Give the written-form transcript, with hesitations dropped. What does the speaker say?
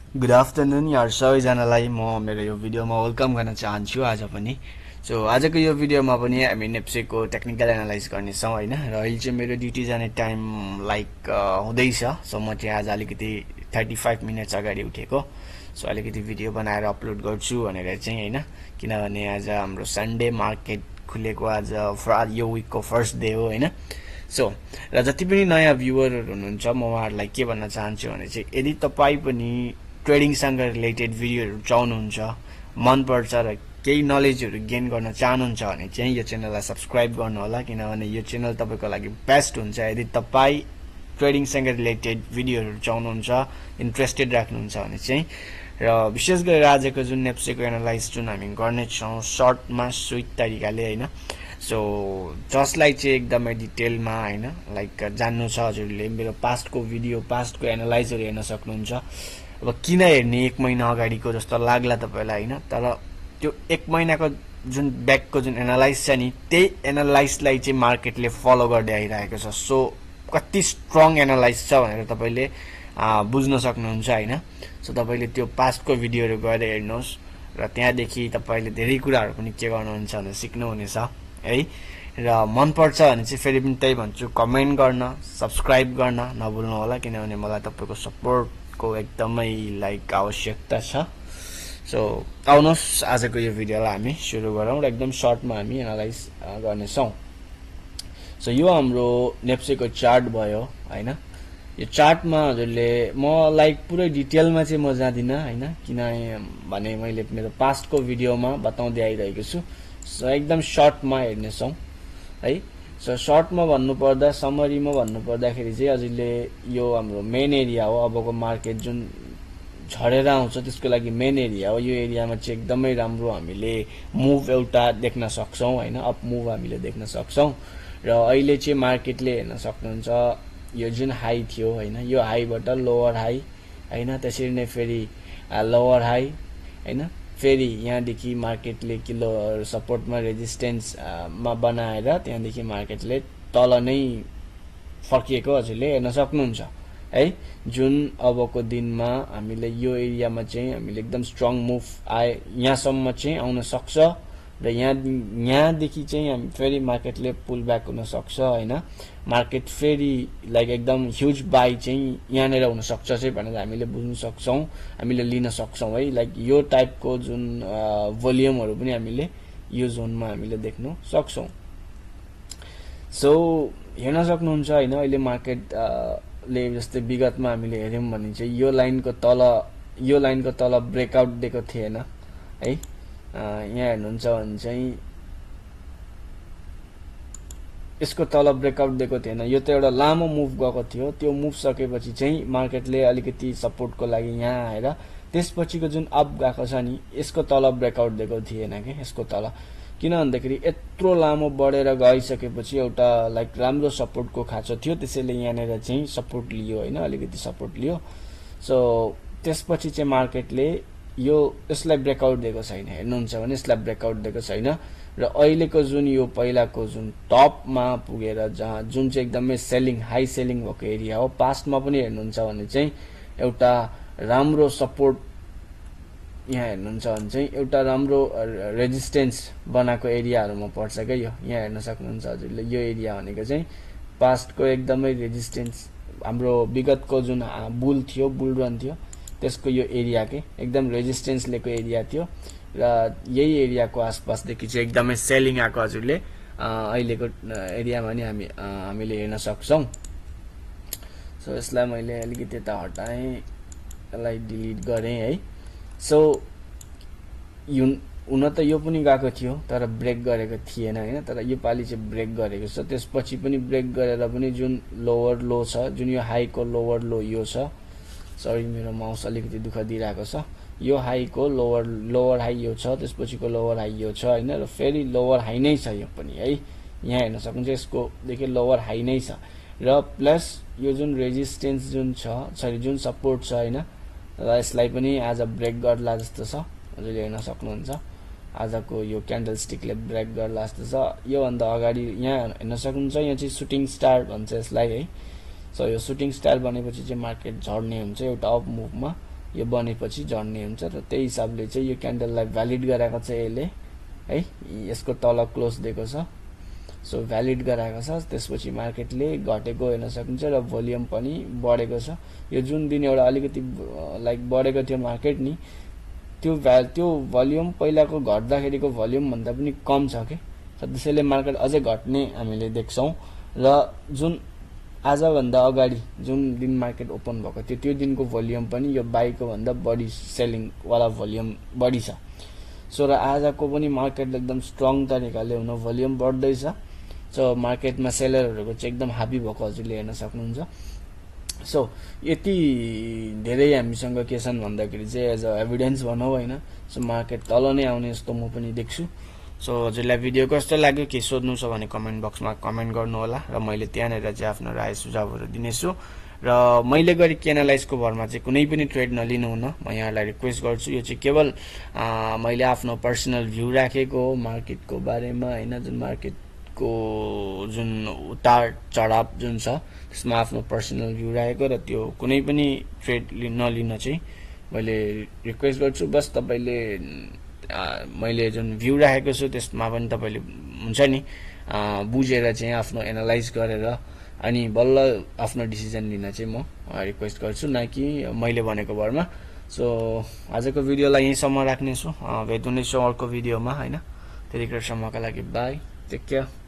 Good afternoon यार सबैजनालाई म मेरो यो भिडियोमा वेलकम गर्न चाहन्छु आज पनि। सो आजको यो भिडियोमा पनि हामी नेप्सेको टेक्निकल एनालाइज गर्नेछौँ होइन। र अहिले चाहिँ मेरो ड्युटी जाने टाइम हुँदैछ। सो म चाहिँ आज अलिकति 35 मिनट्स अगाडि उठेको। सो अलिकति भिडियो बनाएर अपलोड गर्छु भनेर चाहिँ होइन, किनभने आज हाम्रो सन्डे मार्केट खुलेको आज यो विकको फर्स्ट डे हो होइन। सो र जति पनि नयाँ भ्युवरहरू हुनुहुन्छ म उहाँहरूलाई के भन्न चाहन्छु भने चाहिँ यदि तपाईँ पनि ट्रेडिङसँग रिलेटेड भिडियोहरू चाहनुहुन्छ, मनपर्छ र केही नलेजहरू गेन गर्न चाहनुहुन्छ भने चाहिँ यो च्यानललाई सब्सक्राइब गर्नुहोला, किनभने यो च्यानल तपाईँको लागि बेस्ट हुन्छ यदि तपाईँ ट्रेडिङसँग रिलेटेड भिडियोहरू चाहनुहुन्छ, इन्ट्रेस्टेड राख्नुहुन्छ भने चाहिँ। र विशेष गरेर आजको जुन नेप्सेको एनालाइज जुन हामी गर्नेछौँ सर्टमा स्विट तरिकाले होइन। सो जसलाई चाहिँ एकदमै डिटेलमा होइन लाइक जान्नु छ हजुरले मेरो पास्टको पास्टको एनालाइजहरू हेर्न सक्नुहुन्छ। अब किन हेर्ने 1 महिना अगाडिको जस्तो लाग्ला तपाईँलाई होइन, तर त्यो 1 महिनाको जुन ब्याकको जुन एनालाइज छ नि त्यही एनालाइजलाई चाहिँ मार्केटले फलो गर्दै आइरहेको छ। सो कति स्ट्रङ एनालाइज छ भनेर तपाईँले बुझ्न सक्नुहुन्छ होइन। सो तपाईँले त्यो पास्टको भिडियोहरू गएर हेर्नुहोस् र त्यहाँदेखि तपाईँले धेरै कुराहरू पनि के गर्नुहुन्छ भनेर सिक्नुहुनेछ है। र मनपर्छ भने चाहिँ फेरि पनि त्यही भन्छु, कमेन्ट गर्न सब्सक्राइब गर्न नभुल्नु होला, किनभने मलाई तपाईँको सपोर्टको एकदमै आवश्यकता छ। सो आउनुहोस् आजको यो भिडियोलाई हामी सुरु गरौँ र एकदम सर्टमा हामी एनालाइज गर्नेछौँ। सो यो हाम्रो नेप्सेको चार्ट भयो होइन। यो चार्टमा हजुरले म पुरै डिटेलमा चाहिँ म जाँदिनँ होइन, किनभने मैले मेरो पास्टको भिडियोमा बताउँदै आइरहेको छु। सो एकदम सर्टमा हेर्नेछौँ है। सो सर्टमा भन्नुपर्दा समरीमा भन्नुपर्दाखेरि चाहिँ हजुरले यो हाम्रो मेन एरिया हो, अबको मार्केट जुन झरेर आउँछ त्यसको लागि मेन एरिया हो। यो एरियामा चाहिँ एकदमै राम्रो हामीले मुभ एउटा देख्न सक्छौँ होइन, अप मुभ हामीले देख्न सक्छौँ। र अहिले चाहिँ मार्केटले हेर्न सक्नुहुन्छ यो जुन हाई थियो होइन, यो हाईबाट लोवर हाई होइन, त्यसरी नै फेरि लोवर हाई होइन, फेरि यहाँदेखि मार्केटले किलो सपोर्टमा रेजिस्टेन्समा बनाएर त्यहाँदेखि मार्केटले तल नै फर्किएको हजुरले हेर्न सक्नुहुन्छ है। जुन अबको दिनमा हामीले यो एरियामा चाहिँ हामीले एकदम स्ट्रङ मुभ यहाँसम्म चाहिँ आउन सक्छ र यहाँदेखि चाहिँ हामी फेरि मार्केटले पुल ब्याक हुन सक्छ होइन। मार्केट फेरि एकदम ह्युज बाई चाहिँ यहाँनिर हुनसक्छ चाहिँ भनेर हामीले बुझ्न सक्छौँ, हामीले लिन सक्छौँ है। यो टाइपको जुन भोल्युमहरू पनि हामीले यो जोनमा हामीले देख्न सक्छौँ। सो हेर्न सक्नुहुन्छ होइन, अहिले मार्केटले जस्तै विगतमा हामीले हेऱ्यौँ भने चाहिँ यो लाइनको तल ब्रेकआउट दिएको थिएन है। यहाँ हेर्नुहुन्छ भने चाहिँ यसको तल ब्रेकआउट दिएको थिएन, यो त एउटा लामो मुभ गएको थियो। त्यो मुभ सकेपछि चाहिँ मार्केटले अलिकति सपोर्टको लागि यहाँ आएर त्यसपछिको जुन अप गएको छ नि यसको तल ब्रेकआउट दिएको थिएन कि यसको तल, किन भन्दाखेरि यत्रो लामो बढेर गइसकेपछि एउटा राम्रो सपोर्टको खाँचो थियो, त्यसैले यहाँनिर चाहिँ सपोर्ट लियो होइन, अलिकति सपोर्ट लियो। सो त्यसपछि चाहिँ मार्केटले यसलाई ब्रेकआउट दिएको छैन, हेर्नुहुन्छ भने यसलाई ब्रेकआउट दिएको छैन। र अहिलेको जुन यो पहिलाको जुन टपमा पुगेर जुन चाहिँ एकदमै हाई सेलिङ भएको एरिया हो, पास्टमा पनि हेर्नुहुन्छ भने चाहिँ एउटा राम्रो सपोर्ट यहाँ हेर्नुहुन्छ भने चाहिँ एउटा राम्रो रेजिस्टेन्स बनाएको एरियाहरूमा पर्छ क्या यो। यहाँ हेर्न सक्नुहुन्छ हजुरले यो एरिया भनेको चाहिँ पास्टको एकदमै रेजिस्टेन्स हाम्रो विगतको जुन बुल रन थियो त्यसको यो एरिया के एकदम रेजिस्टेन्स लिएको एरिया थियो र यही एरियाको आसपासदेखि चाहिँ एकदमै सेलिङ आएको हजुरले अहिलेको एरियामा नि हामीले हेर्न सक्छौँ। सो यसलाई मैले अलिकति यता हटाएँ, यसलाई डिलिट गरेँ है। सो हुन त यो पनि गएको थियो तर ब्रेक गरेको थिएन होइन, तर यो पालि चाहिँ ब्रेक गरेको छ। त्यसपछि पनि ब्रेक गरेर पनि जुन लोवर लो छ, जुन यो हाईको लोवर लो यो छ, सरी मेरो माउस अलिकति दुःख दिइरहेको छ, यो हाईको लोवर हाई यो छ, त्यसपछिको लोवर हाई यो छ होइन, र फेरि लोवर हाई नै छ यो पनि है। यहाँ हेर्न सक्नुहुन्छ यसको देखि लोवर हाई नै छ र प्लस यो जुन रेजिस्टेन्स जुन सपोर्ट छ होइन, र यसलाई पनि आज ब्रेक गर्ला जस्तो छ हजुरले हेर्न सक्नुहुन्छ। आजको यो क्यान्डल स्टिकले ब्रेक गर्ला जस्तो छ। योभन्दा अगाडि यहाँ हेर्न सक्नुहुन्छ, यहाँ चाहिँ सुटिङ स्टार भन्छ यसलाई है। सो यो सुटिङ स्टार बनेपछि चाहिँ मार्केट झर्ने हुन्छ एउटा अप मुभमा यो बनेपछि झर्ने हुन्छ र त्यही हिसाबले चाहिँ यो क्यान्डललाई भ्यालिड गराएको छ यसले है यसको तल क्लोज दिएको छ सो भ्यालिड गराएको छ त्यसपछि मार्केटले घटेको हेर्न सकिन्छ र भोल्युम पनि बढेको छ यो जुन दिन एउटा अलिकति लाइक बढेको थियो मार्केट नि त्यो भोल्युम पहिलाको घट्दाखेरिको भोल्युम भन्दा पनि कम छ के त्यसैले मार्केट अझै घट्ने हामीले देख्छौं र जुन आजभन्दा अगाडि जुन दिन मार्केट ओपन भएको थियो त्यो दिनको भोल्युम पनि यो बाइको भन्दा बढी सेलिङ वाला भोल्युम बढी छ सो र आजको पनि मार्केट एकदम स्ट्रङ तरिकाले हुन भोल्युम बढ्दैछ सो मार्केटमा सेलरहरुको चाहिँ एकदम हाबी भएको हजुरले हेर्न सक्नुहुन्छ सो यति धेरै हामीसँग के छन् भन्दाखेरि चाहिँ एज अ एभिडेन्स भनौं हैन सो मार्केट तल नै आउने जस्तो म पनि देख्छु सो हजुरलाई भिडियो कस्तो लाग्यो के सोध्नु छ भने कमेन्ट बक्समा कमेन्ट गर्नु होला र मैले त्यहाँनेर चाहिँ आफ्नो राय सुझावहरु दिनेछु र मैले गरेको एनालाइजको भरमा चाहिँ कुनै पनि ट्रेड नलिनु हुन म यहाँलाई रिक्वेस्ट गर्छु यो चाहिँ केवल मैले आफ्नो पर्सनल भ्यू राखेको हो मार्केटको बारेमा हैन जुन मार्केटको जुन उतार चढाव जुन छ त्यसमा आफ्नो पर्सनल भ्यू राखेको र त्यो कुनै पनि ट्रेड नलिन चाहिँ मैले रिक्वेस्ट गर्छु बस तपाईले मैले जुन भ्यू राखेको छु त्यसमा पनि तपाईले हुन्छ नि बुझेर चाहिँ आफ्नो एनालाइज गरेर अनि बल्ल आफ्नो डिसिजन लिन चाहिँ म रिक्वेस्ट गर्छु न कि मैले भनेको भरमा सो आजको भिडियोलाई यहीसम्म राख्नेछु भेट्नु नै छु अर्को भिडियोमा हैन त्यतिखेरसम्मका लागि बाइ टेक केयर